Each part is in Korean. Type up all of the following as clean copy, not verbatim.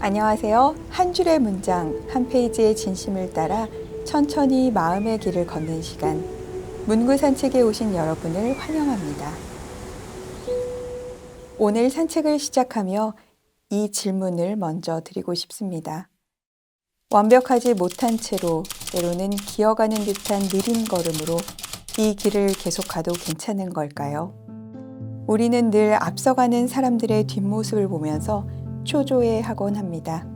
안녕하세요. 한 줄의 문장, 한 페이지의 진심을 따라 천천히 마음의 길을 걷는 시간. 문구 산책에 오신 여러분을 환영합니다. 오늘 산책을 시작하며 이 질문을 먼저 드리고 싶습니다. 완벽하지 못한 채로 때로는 기어가는 듯한 느린 걸음으로 이 길을 계속 가도 괜찮은 걸까요? 우리는 늘 앞서가는 사람들의 뒷모습을 보면서 초조해하곤 합니다.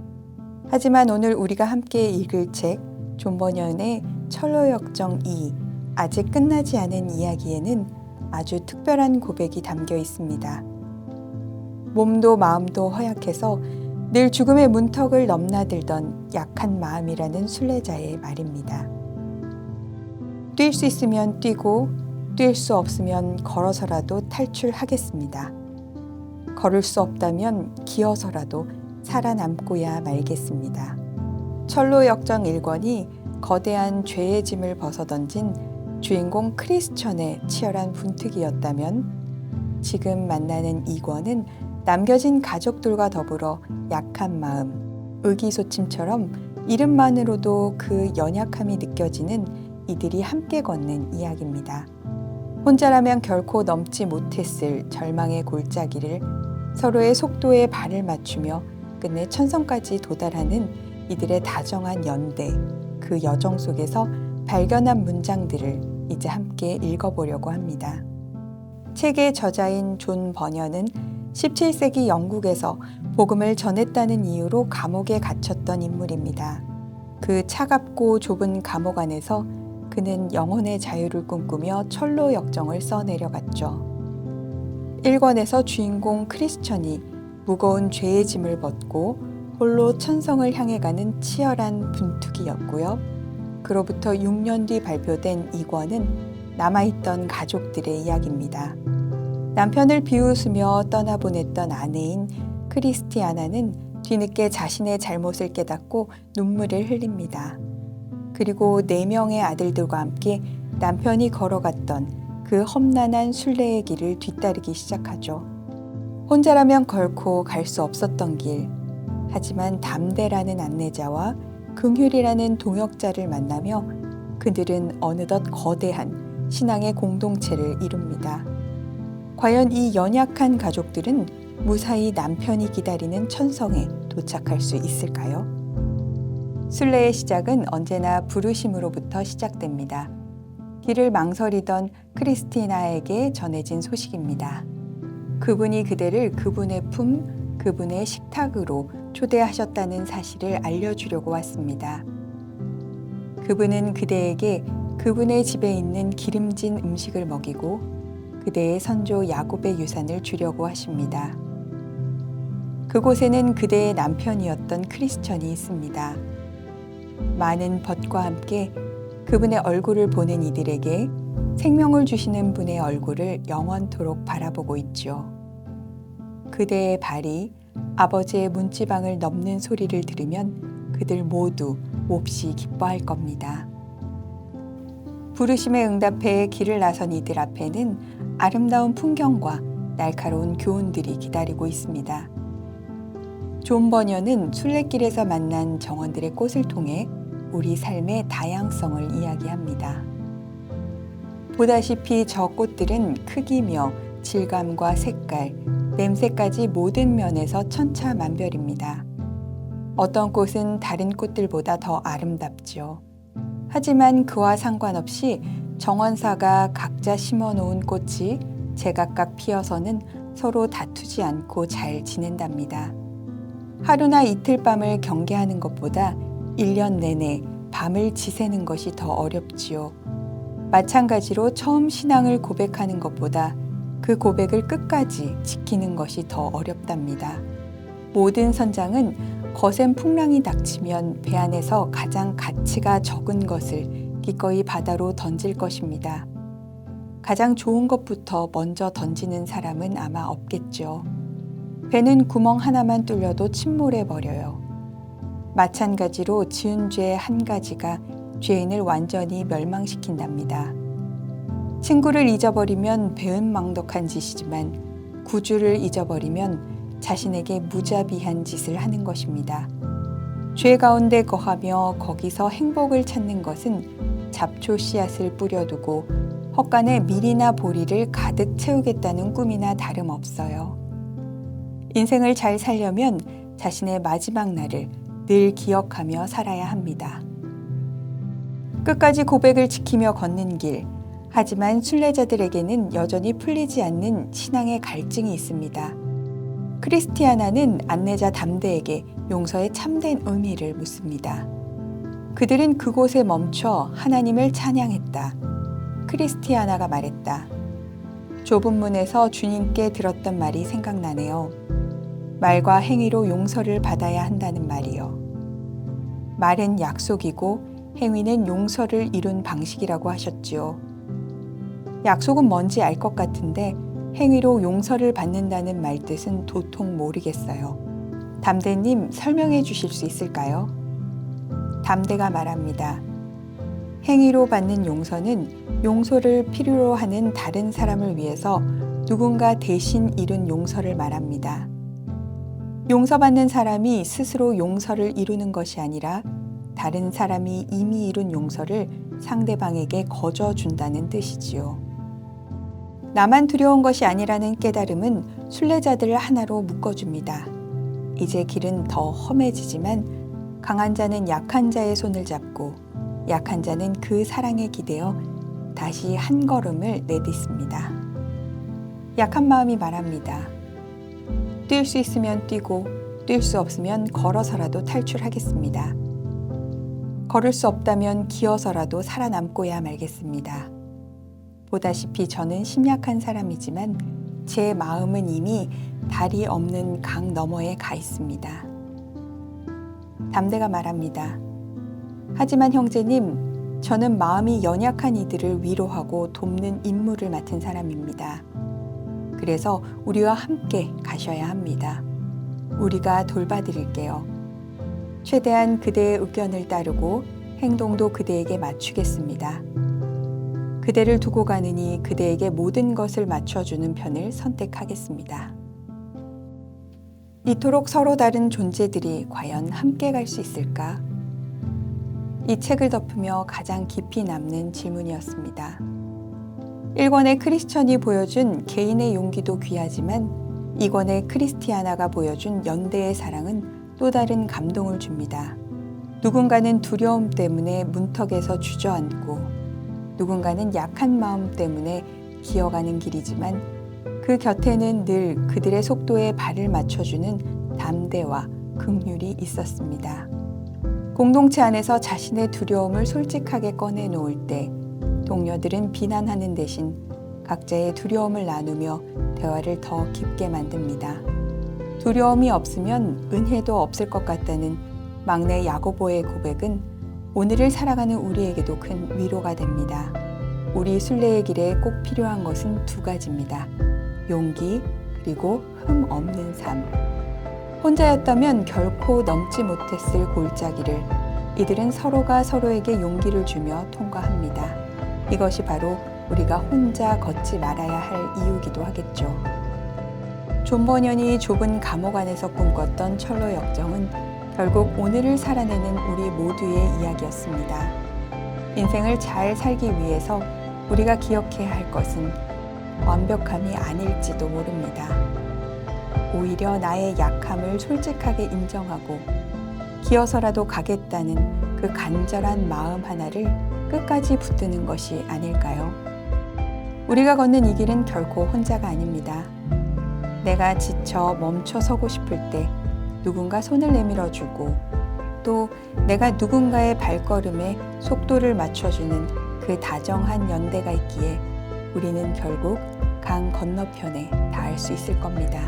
하지만 오늘 우리가 함께 읽을 책 존 버년의 철로역정 2 아직 끝나지 않은 이야기에는 아주 특별한 고백이 담겨 있습니다. 몸도 마음도 허약해서 늘 죽음의 문턱을 넘나들던 약한 마음이라는 순례자의 말입니다. 뛸 수 있으면 뛰고 뛸 수 없으면 걸어서라도 탈출하겠습니다. 걸을 수 없다면 기어서라도 살아남고야 말겠습니다. 철로역정 1권이 거대한 죄의 짐을 벗어던진 주인공 크리스천의 치열한 분투기였다면 지금 만나는 2권은 남겨진 가족들과 더불어 약한 마음, 의기소침처럼 이름만으로도 그 연약함이 느껴지는 이들이 함께 걷는 이야기입니다. 혼자라면 결코 넘지 못했을 절망의 골짜기를 서로의 속도에 발을 맞추며 끝내 천성까지 도달하는 이들의 다정한 연대, 그 여정 속에서 발견한 문장들을 이제 함께 읽어보려고 합니다. 책의 저자인 존 버년은 17세기 영국에서 복음을 전했다는 이유로 감옥에 갇혔던 인물입니다. 그 차갑고 좁은 감옥 안에서 그는 영혼의 자유를 꿈꾸며 철로 역정을 써내려갔죠. 1권에서 주인공 크리스천이 무거운 죄의 짐을 벗고 홀로 천성을 향해 가는 치열한 분투기였고요. 그로부터 6년 뒤 발표된 2권은 남아있던 가족들의 이야기입니다. 남편을 비웃으며 떠나보냈던 아내인 크리스티아나는 뒤늦게 자신의 잘못을 깨닫고 눈물을 흘립니다. 그리고 4명의 아들들과 함께 남편이 걸어갔던 그 험난한 순례의 길을 뒤따르기 시작하죠. 혼자라면 결코 갈 수 없었던 길, 하지만 담대라는 안내자와 긍휼이라는 동역자를 만나며 그들은 어느덧 거대한 신앙의 공동체를 이룹니다. 과연 이 연약한 가족들은 무사히 남편이 기다리는 천성에 도착할 수 있을까요? 순례의 시작은 언제나 부르심으로부터 시작됩니다. 길을 망설이던 크리스티나에게 전해진 소식입니다. 그분이 그대를 그분의 품, 그분의 식탁으로 초대하셨다는 사실을 알려주려고 왔습니다. 그분은 그대에게 그분의 집에 있는 기름진 음식을 먹이고 그대의 선조 야곱의 유산을 주려고 하십니다. 그곳에는 그대의 남편이었던 크리스천이 있습니다. 많은 벗과 함께 그분의 얼굴을 보는 이들에게 생명을 주시는 분의 얼굴을 영원토록 바라보고 있죠. 그대의 발이 아버지의 문지방을 넘는 소리를 들으면 그들 모두 몹시 기뻐할 겁니다. 부르심에 응답해 길을 나선 이들 앞에는 아름다운 풍경과 날카로운 교훈들이 기다리고 있습니다. 존 버년은 순례길에서 만난 정원들의 꽃을 통해 우리 삶의 다양성을 이야기합니다. 보다시피 저 꽃들은 크기며 질감과 색깔, 냄새까지 모든 면에서 천차만별입니다. 어떤 꽃은 다른 꽃들보다 더 아름답죠. 하지만 그와 상관없이 정원사가 각자 심어놓은 꽃이 제각각 피어서는 서로 다투지 않고 잘 지낸답니다. 하루나 이틀 밤을 경계하는 것보다 1년 내내 밤을 지새는 것이 더 어렵지요. 마찬가지로 처음 신앙을 고백하는 것보다 그 고백을 끝까지 지키는 것이 더 어렵답니다. 모든 선장은 거센 풍랑이 닥치면 배 안에서 가장 가치가 적은 것을 기꺼이 바다로 던질 것입니다. 가장 좋은 것부터 먼저 던지는 사람은 아마 없겠죠. 배는 구멍 하나만 뚫려도 침몰해버려요. 마찬가지로 지은 죄 한 가지가 죄인을 완전히 멸망시킨답니다. 친구를 잊어버리면 배은망덕한 짓이지만 구주를 잊어버리면 자신에게 무자비한 짓을 하는 것입니다. 죄 가운데 거하며 거기서 행복을 찾는 것은 잡초 씨앗을 뿌려두고 헛간에 밀이나 보리를 가득 채우겠다는 꿈이나 다름없어요. 인생을 잘 살려면 자신의 마지막 날을 늘 기억하며 살아야 합니다. 끝까지 고백을 지키며 걷는 길, 하지만 순례자들에게는 여전히 풀리지 않는 신앙의 갈증이 있습니다. 크리스티아나는 안내자 담대에게 용서의 참된 의미를 묻습니다. 그들은 그곳에 멈춰 하나님을 찬양했다. 크리스티아나가 말했다. 좁은 문에서 주님께 들었던 말이 생각나네요. 말과 행위로 용서를 받아야 한다는 말이요. 말은 약속이고 행위는 용서를 이룬 방식이라고 하셨지요. 약속은 뭔지 알 것 같은데 행위로 용서를 받는다는 말 뜻은 도통 모르겠어요. 담대님 설명해 주실 수 있을까요? 담대가 말합니다. 행위로 받는 용서는 용서를 필요로 하는 다른 사람을 위해서 누군가 대신 이룬 용서를 말합니다. 용서받는 사람이 스스로 용서를 이루는 것이 아니라 다른 사람이 이미 이룬 용서를 상대방에게 거저준다는 뜻이지요. 나만 두려운 것이 아니라는 깨달음은 순례자들을 하나로 묶어줍니다. 이제 길은 더 험해지지만 강한 자는 약한 자의 손을 잡고 약한 자는 그 사랑에 기대어 다시 한 걸음을 내딛습니다. 약한 마음이 말합니다. 뛸 수 있으면 뛰고 뛸 수 없으면 걸어서라도 탈출하겠습니다. 걸을 수 없다면 기어서라도 살아남고야 말겠습니다. 보다시피 저는 심약한 사람이지만 제 마음은 이미 다리 없는 강 너머에 가 있습니다. 담대가 말합니다. 하지만 형제님, 저는 마음이 연약한 이들을 위로하고 돕는 임무를 맡은 사람입니다. 그래서 우리와 함께 가셔야 합니다. 우리가 돌봐드릴게요. 최대한 그대의 의견을 따르고 행동도 그대에게 맞추겠습니다. 그대를 두고 가느니 그대에게 모든 것을 맞춰주는 편을 선택하겠습니다. 이토록 서로 다른 존재들이 과연 함께 갈 수 있을까? 이 책을 덮으며 가장 깊이 남는 질문이었습니다. 1권의 크리스천이 보여준 개인의 용기도 귀하지만 2권의 크리스티아나가 보여준 연대의 사랑은 또 다른 감동을 줍니다. 누군가는 두려움 때문에 문턱에서 주저앉고 누군가는 약한 마음 때문에 기어가는 길이지만 그 곁에는 늘 그들의 속도에 발을 맞춰주는 담대와 긍휼이 있었습니다. 공동체 안에서 자신의 두려움을 솔직하게 꺼내놓을 때 동료들은 비난하는 대신 각자의 두려움을 나누며 대화를 더 깊게 만듭니다. 두려움이 없으면 은혜도 없을 것 같다는 막내 야고보의 고백은 오늘을 살아가는 우리에게도 큰 위로가 됩니다. 우리 순례의 길에 꼭 필요한 것은 두 가지입니다. 용기 그리고 흠 없는 삶. 혼자였다면 결코 넘지 못했을 골짜기를 이들은 서로가 서로에게 용기를 주며 통과합니다. 이것이 바로 우리가 혼자 걷지 말아야 할 이유기도 하겠죠. 존 버년이 좁은 감옥 안에서 꿈꿨던 철로 역정은 결국 오늘을 살아내는 우리 모두의 이야기였습니다. 인생을 잘 살기 위해서 우리가 기억해야 할 것은 완벽함이 아닐지도 모릅니다. 오히려 나의 약함을 솔직하게 인정하고 기어서라도 가겠다는 그 간절한 마음 하나를 끝까지 붙드는 것이 아닐까요? 우리가 걷는 이 길은 결코 혼자가 아닙니다. 내가 지쳐 멈춰 서고 싶을 때 누군가 손을 내밀어주고 또 내가 누군가의 발걸음에 속도를 맞춰주는 그 다정한 연대가 있기에 우리는 결국 강 건너편에 닿을 수 있을 겁니다.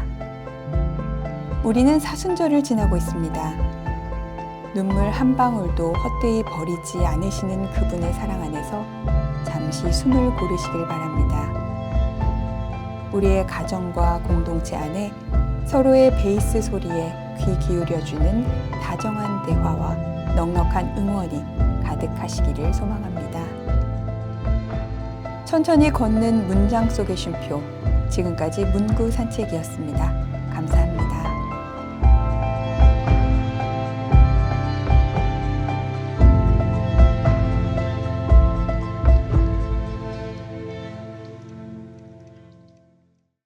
우리는 사순절을 지나고 있습니다. 눈물 한 방울도 헛되이 버리지 않으시는 그분의 사랑 안에서 잠시 숨을 고르시길 바랍니다. 우리의 가정과 공동체 안에 서로의 베이스 소리에 귀 기울여주는 다정한 대화와 넉넉한 응원이 가득하시기를 소망합니다. 천천히 걷는 문장 속의 쉼표, 지금까지 문구 산책이었습니다. 감사합니다.